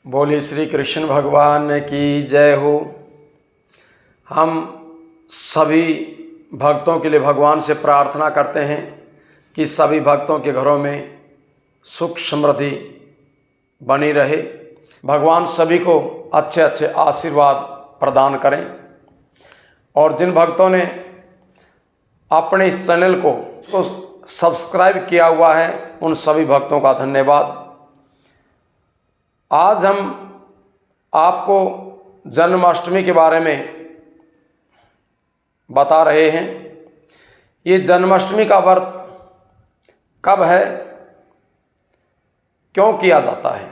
बोलिए श्री कृष्ण भगवान की जय हो। हम सभी भक्तों के लिए भगवान से प्रार्थना करते हैं कि सभी भक्तों के घरों में सुख समृद्धि बनी रहे। भगवान सभी को अच्छे अच्छे आशीर्वाद प्रदान करें। और जिन भक्तों ने अपने इस चैनल को सब्सक्राइब किया हुआ है उन सभी भक्तों का धन्यवाद। आज हम आपको जन्माष्टमी के बारे में बता रहे हैं। ये जन्माष्टमी का व्रत कब है, क्यों किया जाता है।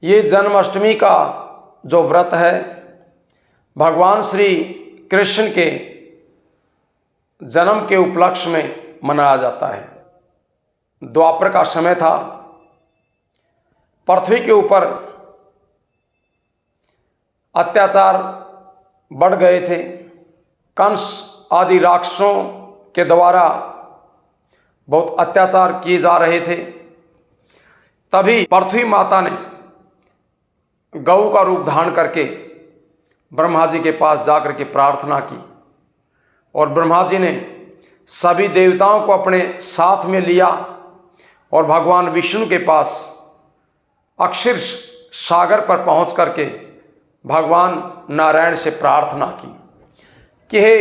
ये जन्माष्टमी का जो व्रत है भगवान श्री कृष्ण के जन्म के उपलक्ष्य में मनाया जाता है। द्वापर का समय था, पृथ्वी के ऊपर अत्याचार बढ़ गए थे। कंस आदि राक्षसों के द्वारा बहुत अत्याचार किए जा रहे थे। तभी पृथ्वी माता ने गौ का रूप धारण करके ब्रह्मा जी के पास जाकर के प्रार्थना की और ब्रह्मा जी ने सभी देवताओं को अपने साथ में लिया और भगवान विष्णु के पास अक्षर सागर पर पहुंच करके भगवान नारायण से प्रार्थना की कि हे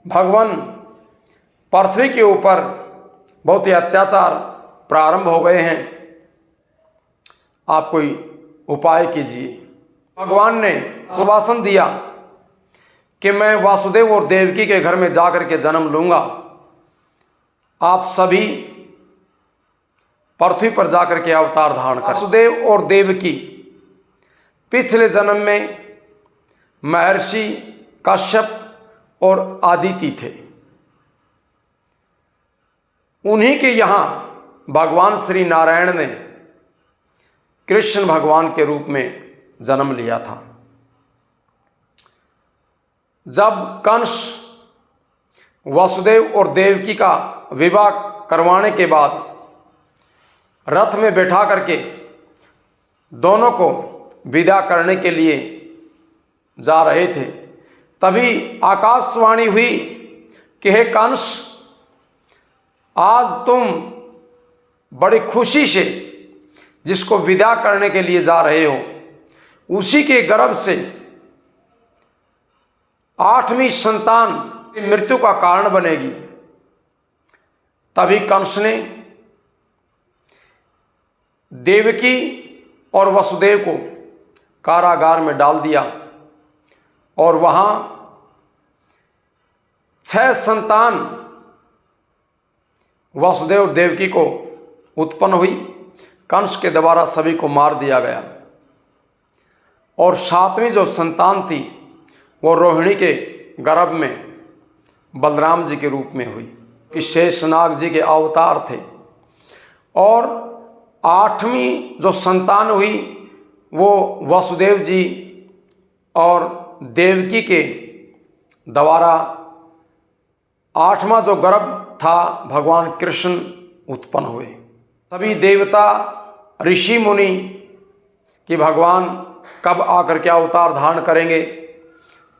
भगवान, पृथ्वी के ऊपर बहुत ही अत्याचार प्रारंभ हो गए हैं, आप कोई उपाय कीजिए। भगवान ने आश्वासन दिया कि मैं वासुदेव और देवकी के घर में जाकर के जन्म लूंगा। आप सभी पृथ्वी पर जाकर के अवतार धारण कर। वासुदेव और देवकी पिछले जन्म में महर्षि कश्यप और आदिति थे। उन्हीं के यहाँ भगवान श्री नारायण ने कृष्ण भगवान के रूप में जन्म लिया था। जब कंस वासुदेव और देवकी का विवाह करवाने के बाद रथ में बैठा करके दोनों को विदा करने के लिए जा रहे थे, तभी आकाशवाणी हुई कि हे कंस, आज तुम बड़ी खुशी से जिसको विदा करने के लिए जा रहे हो उसी के गर्भ से 8वीं संतान मृत्यु का कारण बनेगी। तभी कंस ने देवकी और वसुदेव को कारागार में डाल दिया और वहां 6 संतान वसुदेव देवकी को उत्पन्न हुई। कंस के द्वारा सभी को मार दिया गया और 7वीं जो संतान थी वो रोहिणी के गर्भ में बलराम जी के रूप में हुई कि शेषनाग जी के अवतार थे। और 8वीं जो संतान हुई वो वसुदेव जी और देवकी के द्वारा 8वां जो गर्भ था भगवान कृष्ण उत्पन्न हुए। सभी देवता ऋषि मुनि कि भगवान कब आकर के अवतार धारण करेंगे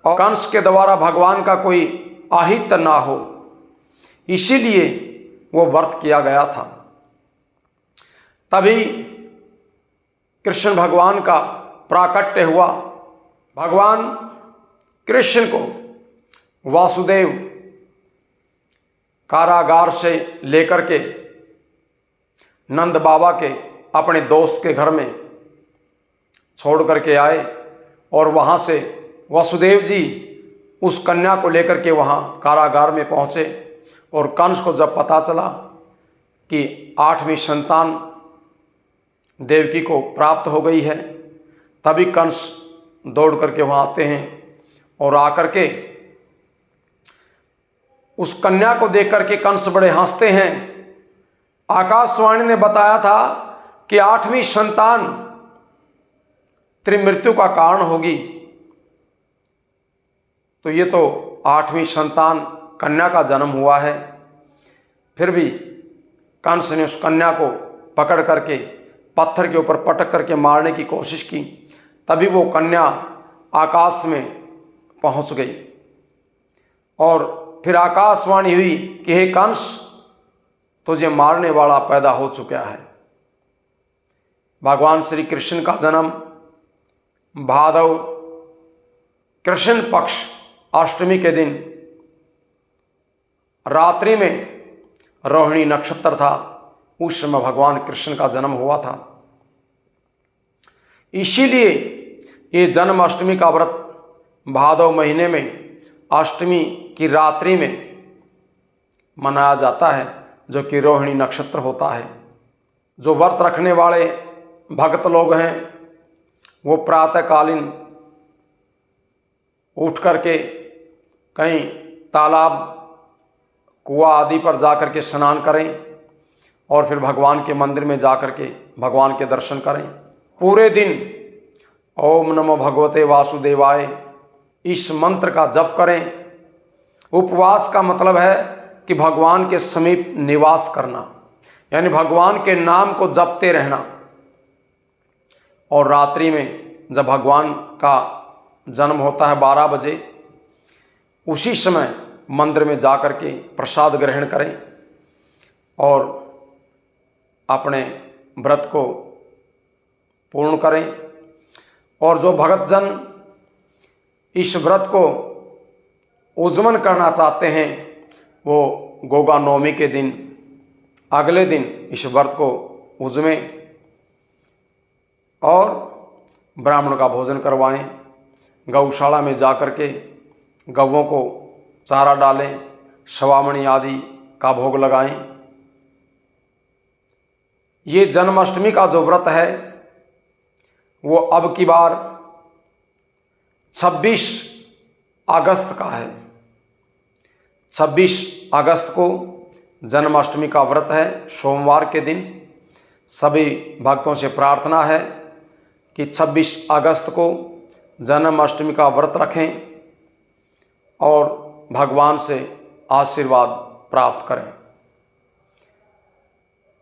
और कंस के द्वारा भगवान का कोई आहित ना हो, इसीलिए वो व्रत किया गया था। तभी कृष्ण भगवान का प्राकट्य हुआ। भगवान कृष्ण को वासुदेव कारागार से लेकर के नंद बाबा के अपने दोस्त के घर में छोड़ करके आए और वहाँ से वसुदेव जी उस कन्या को लेकर के वहाँ कारागार में पहुँचे। और कंस को जब पता चला कि 8वीं संतान देवकी को प्राप्त हो गई है, तभी कंस दौड़ करके वहाँ आते हैं और आकर के उस कन्या को देख करके कंस बड़े हंसते हैं। आकाशवाणी ने बताया था कि 8वीं संतान तेरी मृत्यु का कारण होगी, तो ये तो 8वीं संतान कन्या का जन्म हुआ है। फिर भी कंस ने उस कन्या को पकड़ करके पत्थर के ऊपर पटक करके मारने की कोशिश की, तभी वो कन्या आकाश में पहुंच गई और फिर आकाशवाणी हुई कि हे कंस, तुझे मारने वाला पैदा हो चुका है। भगवान श्री कृष्ण का जन्म भादव कृष्ण पक्ष अष्टमी के दिन रात्रि में रोहिणी नक्षत्र था, उस समय भगवान कृष्ण का जन्म हुआ था। इसीलिए ये जन्माष्टमी का व्रत भादव महीने में अष्टमी की रात्रि में मनाया जाता है, जो कि रोहिणी नक्षत्र होता है। जो व्रत रखने वाले भक्त लोग हैं वो प्रातःकालीन उठ करके कहीं तालाब, कुआं आदि पर जाकर के स्नान करें और फिर भगवान के मंदिर में जाकर के भगवान के दर्शन करें। पूरे दिन ओम नमो भगवते वासुदेवाय इस मंत्र का जप करें। उपवास का मतलब है कि भगवान के समीप निवास करना, यानी भगवान के नाम को जपते रहना। और रात्रि में जब भगवान का जन्म होता है 12 बजे, उसी समय मंदिर में जाकर के प्रसाद ग्रहण करें और अपने व्रत को पूर्ण करें। और जो भक्तजन इस व्रत को उज्जवल करना चाहते हैं वो गोगा नवमी के दिन अगले दिन इस व्रत को उज्जवें और ब्राह्मण का भोजन करवाएं। गौशाला में जाकर के गौओं को चारा डालें, सवामणि आदि का भोग लगाएं। ये जन्माष्टमी का जो व्रत है वो अब की बार 26 अगस्त का है। 26 अगस्त को जन्माष्टमी का व्रत है, सोमवार के दिन। सभी भक्तों से प्रार्थना है कि 26 अगस्त को जन्माष्टमी का व्रत रखें और भगवान से आशीर्वाद प्राप्त करें।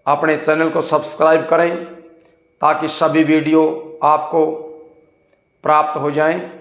अपने चैनल को सब्सक्राइब करें ताकि सभी वीडियो आपको प्राप्त हो जाएं।